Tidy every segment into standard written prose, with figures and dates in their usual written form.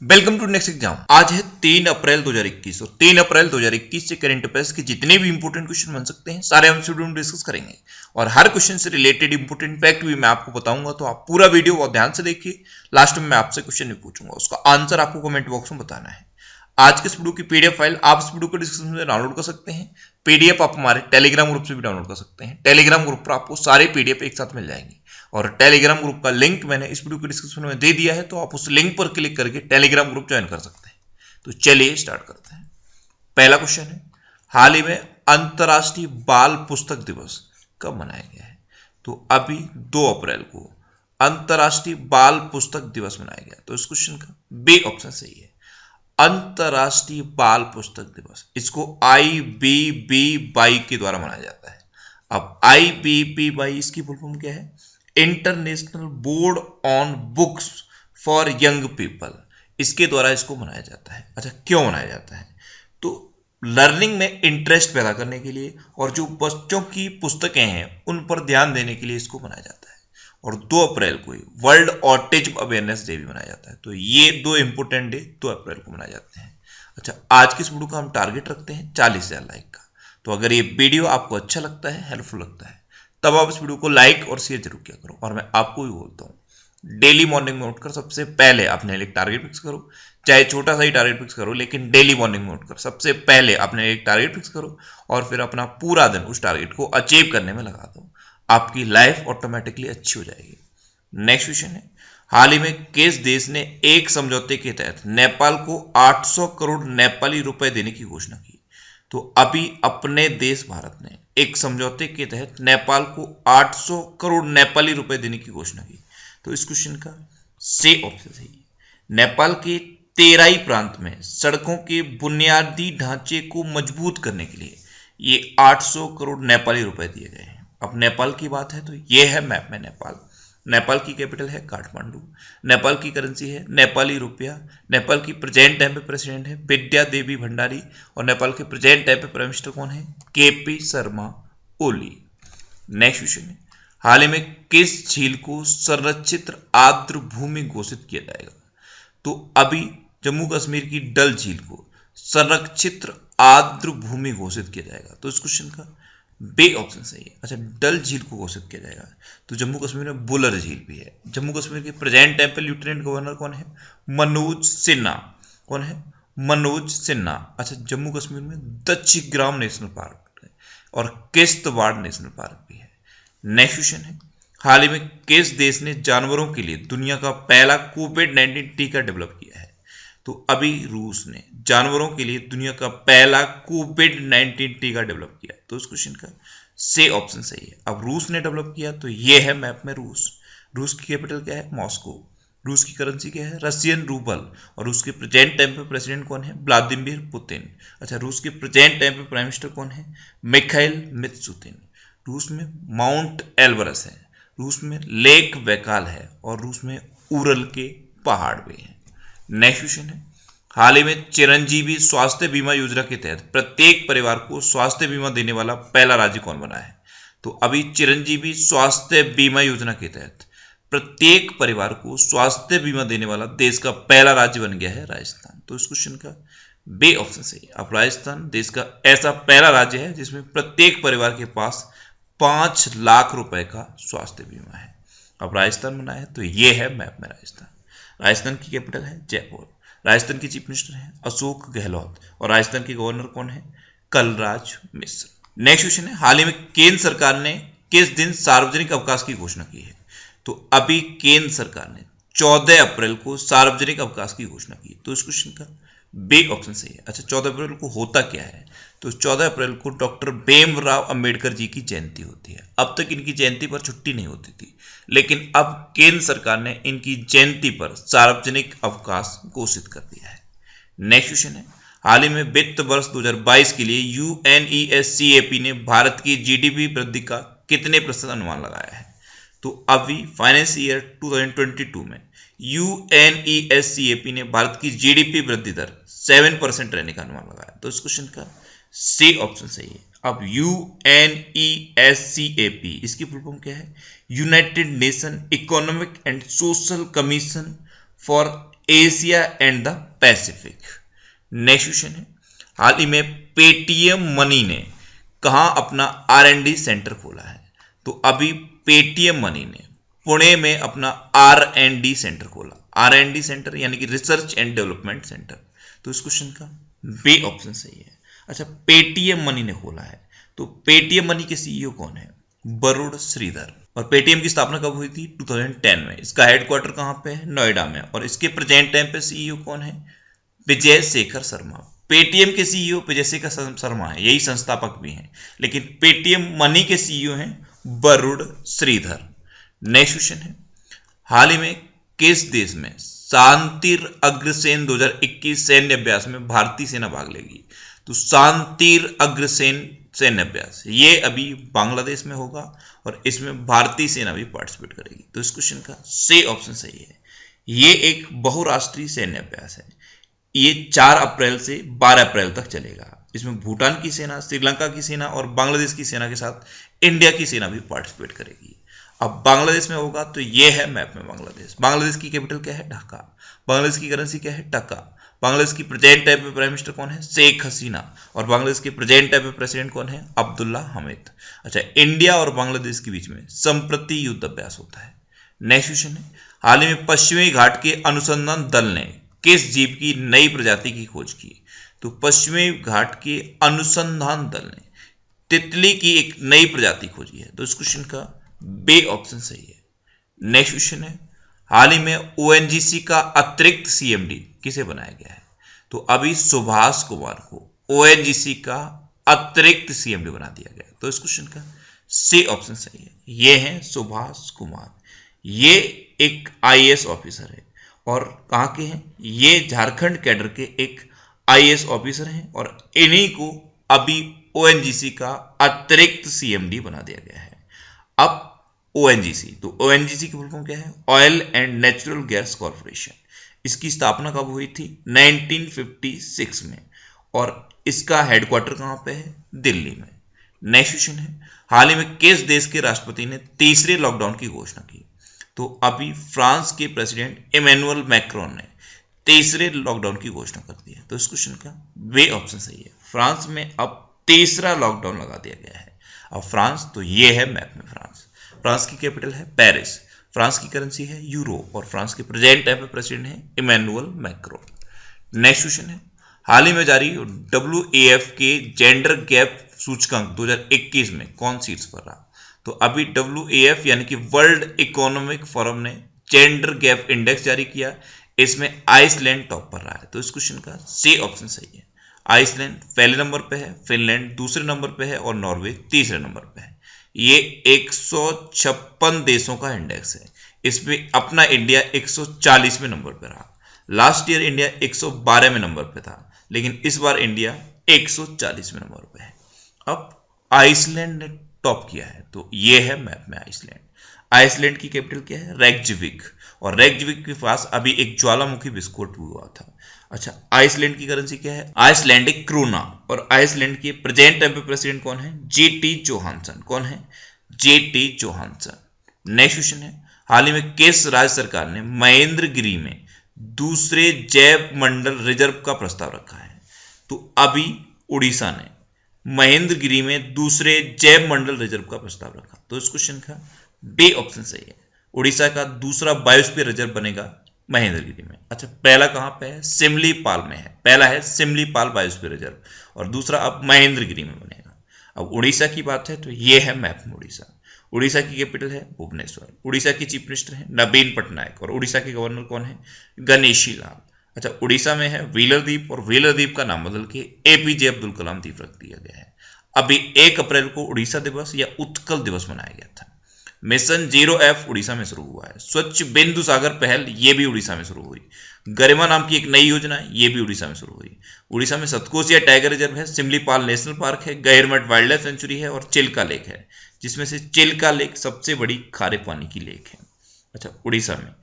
Welcome to next exam. आज है 3 अप्रैल 2021 और 3 अप्रैल 2021 से करंट अफेयर्स के जितने भी इंपोर्टेंट क्वेश्चन बन सकते हैं सारे हम इस वीडियो में डिस्कस करेंगे और हर क्वेश्चन से रिलेटेड इंपोर्टेंट फैक्ट भी मैं आपको बताऊंगा। तो आप पूरा वीडियो बहुत ध्यान से देखिए। लास्ट में मैं आपसे क्वेश्चन भी पूछूंगा, उसका आंसर आपको कमेंट बॉक्स में बताना है। आज के इस वीडियो की पीडीएफ फाइल आप इस वीडियो को डिस्क्रिप्शन में डाउनलोड कर सकते हैं। पीडीएफ आप हमारे टेलीग्राम ग्रुप से भी डाउनलोड कर सकते हैं। टेलीग्राम ग्रुप पर आपको सारे पीडीएफ एक साथ मिल जाएंगे और टेलीग्राम ग्रुप का लिंक मैंने इस वीडियो के डिस्क्रिप्शन में दे दिया है, तो आप उस लिंक पर क्लिक करके टेलीग्राम ग्रुप ज्वाइन कर सकते हैं। तो चलिए स्टार्ट करते हैं। पहला क्वेश्चन है, हाल ही में अंतरराष्ट्रीय बाल पुस्तक दिवस कब मनाया गया है? तो अभी 2 अप्रैल को अंतरराष्ट्रीय बाल पुस्तक दिवस मनाया गया। तो इस क्वेश्चन का बी ऑप्शन सही है, अंतरराष्ट्रीय बाल पुस्तक दिवस। इसको IBBY के द्वारा मनाया जाता है। अब IBBY इसकी फुल फॉर्म क्या है? International board on books for young people. इसके द्वारा इसको मनाया जाता है। अच्छा, क्यों मनाया जाता है? तो लर्निंग में इंटरेस्ट पैदा करने के लिए और जो बच्चों की पुस्तकें हैं उन पर ध्यान देने के लिए इसको मनाया जाता है। और 2 अप्रैल को वर्ल्ड ऑटिज्म अवेयरनेस डे भी मनाया जाता है। तो ये 2 इंपोर्टेंट डे 2 अप्रैल को मनाए जाते हैं। अच्छा, आज की इस वीडियो का हम टारगेट रखते हैं 40,000 लाइक का। तो अगर ये वीडियो आपको अच्छा लगता है, हेल्पफुल लगता है, तब आप इस वीडियो को लाइक और शेयर जरूर किया करो। और मैं आपको भी बोलता हूँ, डेली मॉर्निंग में उठकर सबसे पहले अपने लिए टारगेट फिक्स करो। चाहे छोटा सा ही टारगेट फिक्स करो, लेकिन डेली मॉर्निंग में उठकर सबसे पहले अपने एक टारगेट फिक्स करो और फिर अपना पूरा दिन उस टारगेट को अचीव करने में लगा दो। आपकी लाइफ ऑटोमेटिकली अच्छी हो जाएगी। नेक्स्ट क्वेश्चन है, हाल ही में किस देश ने एक समझौते के तहत नेपाल को 800 करोड़ नेपाली रुपए देने की घोषणा की? तो अभी अपने देश भारत ने एक समझौते के तहत नेपाल को 800 करोड़ नेपाली रुपए देने की घोषणा की। तो इस क्वेश्चन का सी ऑप्शन सही है। नेपाल के तेराई प्रांत में सड़कों के बुनियादी ढांचे को मजबूत करने के लिए ये 800 करोड़ नेपाली रुपए दिए गए हैं। अब नेपाल की बात है तो ये है मैप में नेपाल। नेपाल की कैपिटल है काठमांडू। नेपाल की करेंसी है नेपाली रुपया। नेपाल की प्रेजेंट टाइम पे प्रेसिडेंट है विद्या देवी भंडारी और नेपाल के प्रेजेंट टाइम पे प्राइम मिनिस्टर कौन है? KP Sharma Oli. Next question है, हाल ही में किस झील को संरक्षित आर्द्र भूमि घोषित किया जाएगा? तो अभी जम्मू कश्मीर की डल झील को संरक्षित आर्द्र भूमि घोषित किया जाएगा। तो इस क्वेश्चन का बी ऑप्शन सही है। अच्छा, डल झील को घोषित किया जाएगा। तो जम्मू कश्मीर में बुलर झील भी है। जम्मू कश्मीर के प्रेजेंट टाइम पे लेफ्टिनेंट गवर्नर कौन है? मनोज सिन्हा। कौन है? मनोज सिन्हा। अच्छा, जम्मू कश्मीर में दक्षिग्राम नेशनल पार्क है और किश्तवाड़ नेशनल पार्क भी है। नेक्स्ट क्वेश्चन है, हाल ही में किस देश ने जानवरों के लिए दुनिया का पहला कोविड-19 टीका डेवलप किया है? तो अभी रूस ने जानवरों के लिए दुनिया का पहला कोविड-19 टीका डेवलप किया। तो इस क्वेश्चन का सी ऑप्शन सही है। अब रूस ने डेवलप किया तो ये है मैप में रूस। रूस की कैपिटल क्या है? मॉस्को। रूस की करेंसी क्या है? Russian rouble. और रूस के प्रेजेंट टाइम पे प्रेसिडेंट कौन है? Vladimir Putin. अच्छा, रूस के प्रेजेंट टाइम पे प्राइम मिनिस्टर कौन है? मिखाइल मित्सुतिन। रूस में माउंट एल्बरस है, रूस में लेक बैकाल है और रूस में उरल के पहाड़ भी हैं। नेक्स्ट क्वेश्चन है, हाल ही में चिरंजीवी स्वास्थ्य बीमा योजना के तहत प्रत्येक परिवार को स्वास्थ्य बीमा देने वाला पहला राज्य कौन बना है? तो अभी चिरंजीवी स्वास्थ्य बीमा योजना के तहत प्रत्येक परिवार को स्वास्थ्य बीमा देने वाला देश का पहला राज्य बन गया है राजस्थान। तो इस क्वेश्चन का बी ऑप्शन सही है। अब राजस्थान देश का ऐसा पहला राज्य है जिसमें प्रत्येक परिवार के पास 5 लाख रुपए का स्वास्थ्य बीमा है। अब राजस्थान बना है तो ये है मैप में राजस्थान। राजस्थान की कैपिटल है जयपुर। राजस्थान के चीफ मिनिस्टर हैं अशोक गहलोत और राजस्थान के गवर्नर कौन है? कलराज मिश्र। नेक्स्ट क्वेश्चन है, हाल ही में केंद्र सरकार ने किस दिन सार्वजनिक अवकाश की घोषणा की है? तो अभी केंद्र सरकार ने 14 अप्रैल को सार्वजनिक अवकाश की घोषणा की। तो इस क्वेश्चन का बी ऑप्शन सही है। अच्छा, 14 अप्रैल को होता क्या है? तो 14 अप्रैल को डॉक्टर भीमराव अंबेडकर जी की जयंती होती है। अब तक इनकी जयंती पर छुट्टी नहीं होती थी, लेकिन अब केंद्र सरकार ने इनकी जयंती पर सार्वजनिक अवकाश घोषित कर दिया है। नेक्स्ट क्वेश्चन है, हाल ही में वित्त वर्ष 2022 के लिए UNESCAP ने भारत की GDP वृद्धि का कितने प्रतिशत अनुमान लगाया है? तो अभी फाइनेंस ईयर 2022 में UNESCAP ने भारत की GDP वृद्धि दर 7% रहने का अनुमान लगाया। तो इस क्वेश्चन का सी ऑप्शन सही है। अब UNESCAP इसकी फुल फॉर्म क्या है? United nation economic and social commission for Asia and the Pacific. Next question है, हाल ही में पेटीएम मनी ने कहां अपना R&D सेंटर खोला है? तो अभी पेटीएम मनी ने पुणे में अपना R&D सेंटर खोला। R&D सेंटर यानी कि रिसर्च एंड डेवलपमेंट सेंटर। तो इस क्वेश्चन का बी ऑप्शन सही है। अच्छा, पेटीएम मनी ने खोला है, तो पेटीएम मनी के सीईओ कौन है? वरुण श्रीधर। और पेटीएम की स्थापना कब हुई थी? 2010 में। इसका हेडक्वार्टर कहां पे है? नोएडा में। और इसके प्रेजेंट टाइम पे सीईओ कौन है? विजय शेखर शर्मा। पेटीएम के सीईओ विजय शेखर शर्मा है, यही संस्थापक भी हैं, लेकिन पेटीएम मनी के सीईओ हैं वरुण श्रीधर। नेक्स्ट क्वेश्चन है, हाल ही में किस देश में शांतिर अग्रसेन 2021 सैन्य अभ्यास में भारतीय सेना भाग लेगी? तो शांतिर अग्रसेन सैन्य अभ्यास ये अभी बांग्लादेश में होगा और इसमें भारतीय सेना भी पार्टिसिपेट करेगी। तो इस क्वेश्चन का सी ऑप्शन सही है। ये एक बहुराष्ट्रीय सैन्य अभ्यास है। ये 4 अप्रैल से 12 अप्रैल तक चलेगा। इसमें भूटान की सेना, श्रीलंका की सेना और बांग्लादेश की सेना के साथ इंडिया की सेना भी पार्टिसिपेट करेगी। अब बांग्लादेश में होगा तो ये है मैप में बांग्लादेश। बांग्लादेश की कैपिटल क्या है? ढाका। बांग्लादेश की करेंसी क्या है? टका। बांग्लादेश की प्रेजेंट टाइम पे प्राइम मिनिस्टर कौन है? शेख हसीना। और बांग्लादेश के प्रेजेंट टाइम पे प्रेसिडेंट कौन है? अब्दुल्ला हमीद। अच्छा, इंडिया और बांग्लादेश के बीच में संप्रति युद्ध अभ्यास होता है। नेक्स्ट क्वेश्चन है, हाल ही में पश्चिमी घाट के अनुसंधान दल ने किस जीव की नई प्रजाति की खोज की? तो पश्चिमी घाट के अनुसंधान दल ने तितली की एक नई प्रजाति खोजी है। तो इस क्वेश्चन का बी ऑप्शन सही है। नेक्स्ट क्वेश्चन है, हाल ही में ओएनजीसी का अतिरिक्त सीएमडी किसे बनाया गया है? तो अभी सुभाष कुमार को ओएनजीसी का अतिरिक्त सीएमडी बना दिया गया। तो इस क्वेश्चन का सी ऑप्शन सही है। ये है सुभाष कुमार। ये एक आईएएस ऑफिसर है और कहाँ के हैं? ये झारखंड कैडर के एक आईएएस ऑफिसर हैं और इन्हीं को अभी ओएनजीसी का अतिरिक्त सीएमडी बना दिया गया है। अब ओएनजीसी, तो ओएनजीसी की फुल फॉर्म क्या है? Oil and natural gas corporation. इसकी स्थापना कब हुई थी? 1956 में। और इसका हेडक्वार्टर कहाँ पे है? दिल्ली में। नेक्स्ट क्वेश्चन है, हाल ही में किस देश के राष्ट्रपति ने तीसरे लॉकडाउन की घोषणा की? तो अभी फ्रांस के प्रेसिडेंट इमैनुअल मैक्रोन ने तीसरे लॉकडाउन की घोषणा कर दी है। तो इस क्वेश्चन का बी ऑप्शन सही है। फ्रांस में अब तीसरा लॉकडाउन लगा दिया गया है। अब फ्रांस, तो ये है मैप में फ्रांस। फ्रांस की कैपिटल है पेरिस। फ्रांस की करेंसी है यूरो और फ्रांस के प्रेजेंट टाइम पे प्रेसिडेंट है इमैनुअल मैक्रोन। नेक्स्ट क्वेश्चन है, हाल ही में जारी WEF के जेंडर गैप सूचकांक 2021 में कौन शीर्ष पर रहा? तो अभी WEF यानी कि वर्ल्ड इकोनॉमिक फोरम ने जेंडर गैप इंडेक्स जारी किया। इसमें आइसलैंड टॉप पर रहा है। तो इस क्वेश्चन का सी ऑप्शन सही है। आइसलैंड पहले नंबर पे है, फिनलैंड दूसरे नंबर पे है और नॉर्वे तीसरे नंबर पे है। ये 156 देशों का इंडेक्स है। इसमें अपना इंडिया 140वें नंबर पे रहा। लास्ट ईयर इंडिया 112 में नंबर पे था, लेकिन इस बार इंडिया 140वें नंबर पे है। अब आइसलैंड ने टॉप किया है, तो ये है मैप में आइसलैंड। आइसलैंड की कैपिटल क्या है? रेक्जविक। और रेक्जविक के पास अभी एक ज्वालामुखी विस्फोट हुआ था। अच्छा, आइसलैंड की करेंसी क्या है? Icelandic krona. और आइसलैंड के प्रेजेंट टाइम पे प्रेसिडेंट कौन है? JT Johansson. कौन है? JT Johansson. नेक्स्ट क्वेश्चन है, हाल ही में किस राज्य सरकार ने महेंद्रगिरी में दूसरे जैव मंडल रिजर्व का प्रस्ताव रखा है? तो अभी उड़ीसा ने महेंद्रगिरी में दूसरे जैव मंडल रिजर्व का प्रस्ताव रखा। तो इस क्वेश्चन का बी ऑप्शन सही है। उड़ीसा का दूसरा बायोस्फीयर रिजर्व बनेगा महेंद्रगिरी में। अच्छा, पहला कहां पे है? सिमलीपाल में है। पहला है सिमलीपाल बायोस्फीयर रिजर्व और दूसरा अब महेंद्रगिरी में बनेगा। अब उड़ीसा की बात है तो ये है मैप में उड़ीसा। उड़ीसा की कैपिटल है भुवनेश्वर। उड़ीसा की चीफ मिनिस्टर है नवीन पटनायक और उड़ीसा के गवर्नर कौन है? गणेशी लाल। अच्छा, उड़ीसा में है व्हीलर द्वीप और व्हीलर द्वीप का नाम बदल के APJ अब्दुल कलाम द्वीप रख दिया गया है। अभी 1 अप्रैल को उड़ीसा दिवस या उत्कल दिवस मनाया गया था। मिशन 0F उड़ीसा में शुरू हुआ है। स्वच्छ बिंदु सागर पहल ये भी उड़ीसा में शुरू हुई। गरिमा नाम की एक नई योजना ये भी उड़ीसा में शुरू हुई। उड़ीसा में सतकोसिया टाइगर रिजर्व है, सिमलीपाल नेशनल पार्क है, गहिरमठ वाइल्ड लाइफ सेंचुरी है और चिल्का लेक है, जिसमें से चिल्का लेक सबसे बड़ी खारे पानी की लेक है। अच्छा, उड़ीसा में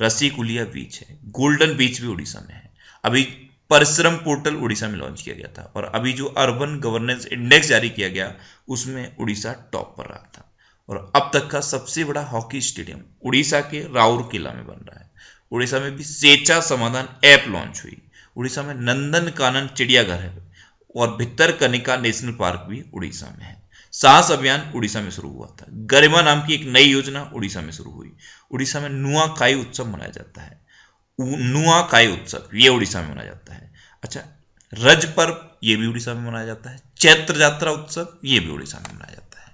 रसीकुलिया बीच है, गोल्डन बीच भी उड़ीसा में है। अभी परिश्रम पोर्टल उड़ीसा में लॉन्च किया गया था और अभी जो अर्बन गवर्नेंस इंडेक्स जारी किया गया उसमें उड़ीसा टॉप पर रहा था। और अब तक का सबसे बड़ा हॉकी स्टेडियम उड़ीसा के राउरकेला में बन रहा है। उड़ीसा में भी सेचा समाधान ऐप लॉन्च हुई। उड़ीसा में नंदन कानन चिड़ियाघर है और भितरकनिका नेशनल पार्क भी उड़ीसा में है। साहस अभियान उड़ीसा में शुरू हुआ था। गरिमा नाम की एक नई योजना उड़ीसा में शुरू हुई। उड़ीसा में नुआखाई उत्सव मनाया जाता है। नुआखाई उत्सव ये उड़ीसा में मनाया जाता है। अच्छा, रज पर्व ये भी उड़ीसा में मनाया जाता है। चैत्र यात्रा उत्सव ये भी उड़ीसा में मनाया जाता है।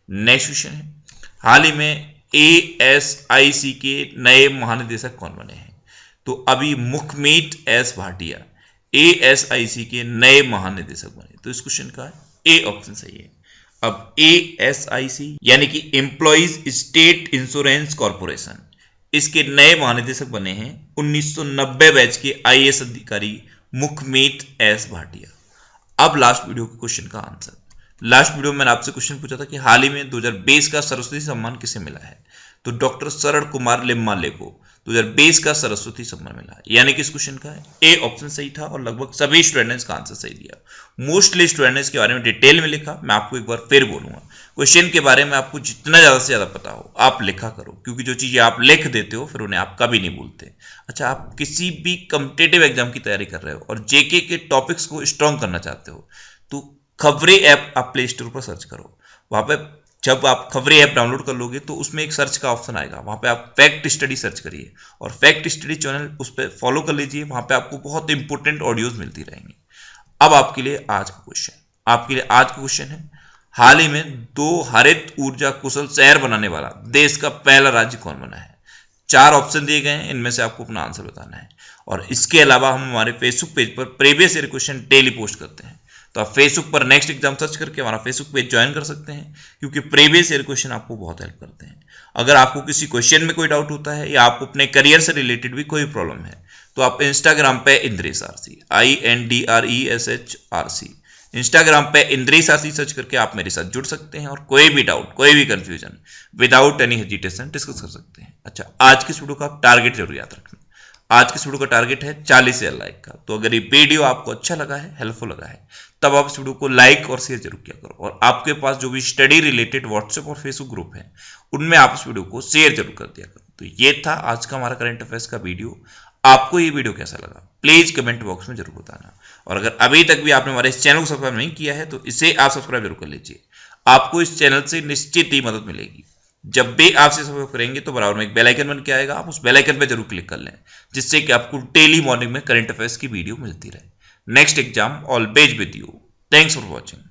नेक्स्ट क्वेश्चन है, हाल ही में ASIC के नए महानिदेशक कौन बने हैं? तो अभी मुखमीत एस भाटिया ASIC के नए महानिदेशक बने। तो इस क्वेश्चन का ए ऑप्शन सही है। अब ASIC यानी कि एम्प्लॉइज स्टेट इंश्योरेंस कॉर्पोरेशन, इसके नए महानिदेशक बने हैं 1990 बैच के IAS अधिकारी मुखमीत एस भाटिया। अब लास्ट वीडियो के क्वेश्चन का आंसर। लास्ट वीडियो में मैंने आपसे क्वेश्चन पूछा था कि हाल ही में 2020 का सरस्वती सम्मान किसे मिला है? तो डॉक्टर शरण कुमार लिम्माले को 2020 का सरस्वती सम्मान मिला, यानी कि इस क्वेश्चन का ए ऑप्शन सही था और लगभग सभी स्टूडेंट ने इसका आंसर सही दिया। मोस्टली स्टूडेंट ने इसके बारे में डिटेल में लिखा। मैं आपको एक बार फिर बोलूंगा, क्वेश्चन के बारे में आपको जितना ज्यादा से ज्यादा पता हो आप लिखा करो, क्योंकि जो चीजें आप लिख देते हो फिर उन्हें आप कभी नहीं भूलते। अच्छा, आप किसी भी कॉम्पिटिटिव एग्जाम की तैयारी कर रहे हो और जेके के टॉपिक्स को स्ट्रॉन्ग करना चाहते हो तो खबरें ऐप आप प्ले स्टोर पर सर्च करो। वहां पे जब आप खबरें ऐप डाउनलोड कर लोगे तो उसमें एक सर्च का ऑप्शन आएगा, वहां पे आप फैक्ट स्टडी सर्च करिए और फैक्ट स्टडी चैनल उस पर फॉलो कर लीजिए। वहां पे आपको बहुत इंपॉर्टेंट ऑडियोज मिलती रहेंगी। अब आपके लिए आज का क्वेश्चन है, हाल ही में 2 हरित ऊर्जा कुशल शहर बनाने वाला देश का पहला राज्य कौन बना है? 4 ऑप्शन दिए गए हैं, इनमें से आपको अपना आंसर बताना है। और इसके अलावा हम हमारे फेसबुक पेज पर previous year question daily post करते हैं, तो आप फेसबुक पर नेक्स्ट एग्जाम सर्च करके हमारा फेसबुक पेज ज्वाइन कर सकते हैं, क्योंकि प्रीवियस ईयर क्वेश्चन आपको बहुत हेल्प करते हैं। अगर आपको किसी क्वेश्चन में कोई डाउट होता है या आपको अपने करियर से रिलेटेड भी कोई प्रॉब्लम है तो आप इंस्टाग्राम पे इंद्रेश आरसी INDRESH इंस्टाग्राम पे इंद्रेश आरसी सर्च करके आप मेरे साथ जुड़ सकते हैं और कोई भी डाउट, कोई भी confusion without any hesitation discuss कर सकते हैं। अच्छा, आज की वीडियो का टारगेट जरूर याद रखना। आज की वीडियो का टारगेट है 40,000 लाइक का। तो अगर ये वीडियो आपको अच्छा लगा है, हेल्पफुल लगा है, तब आप इस वीडियो को लाइक और शेयर जरूर किया करो। और आपके पास जो भी स्टडी रिलेटेड व्हाट्सएप और फेसबुक ग्रुप है उनमें आप इस वीडियो को शेयर जरूर कर दिया करो। तो ये था आज का हमारा करंट अफेयर्स का वीडियो। आपको ये वीडियो कैसा लगा प्लीज कमेंट बॉक्स में जरूर बताना। और अगर अभी तक भी आपने हमारे इस चैनल को सब्सक्राइब नहीं किया है तो इसे आप सब्सक्राइब जरूर कर लीजिए। आपको इस चैनल से निश्चित ही मदद मिलेगी। जब भी आप सब्सक्राइब करेंगे तो बराबर में एक बेल आइकन बन के आएगा, आप उस बेल आइकन पर जरूर क्लिक कर लें, जिससे कि आपको डेली मॉर्निंग में करंट अफेयर्स की वीडियो मिलती रहे। Next exam always with you. Thanks for watching.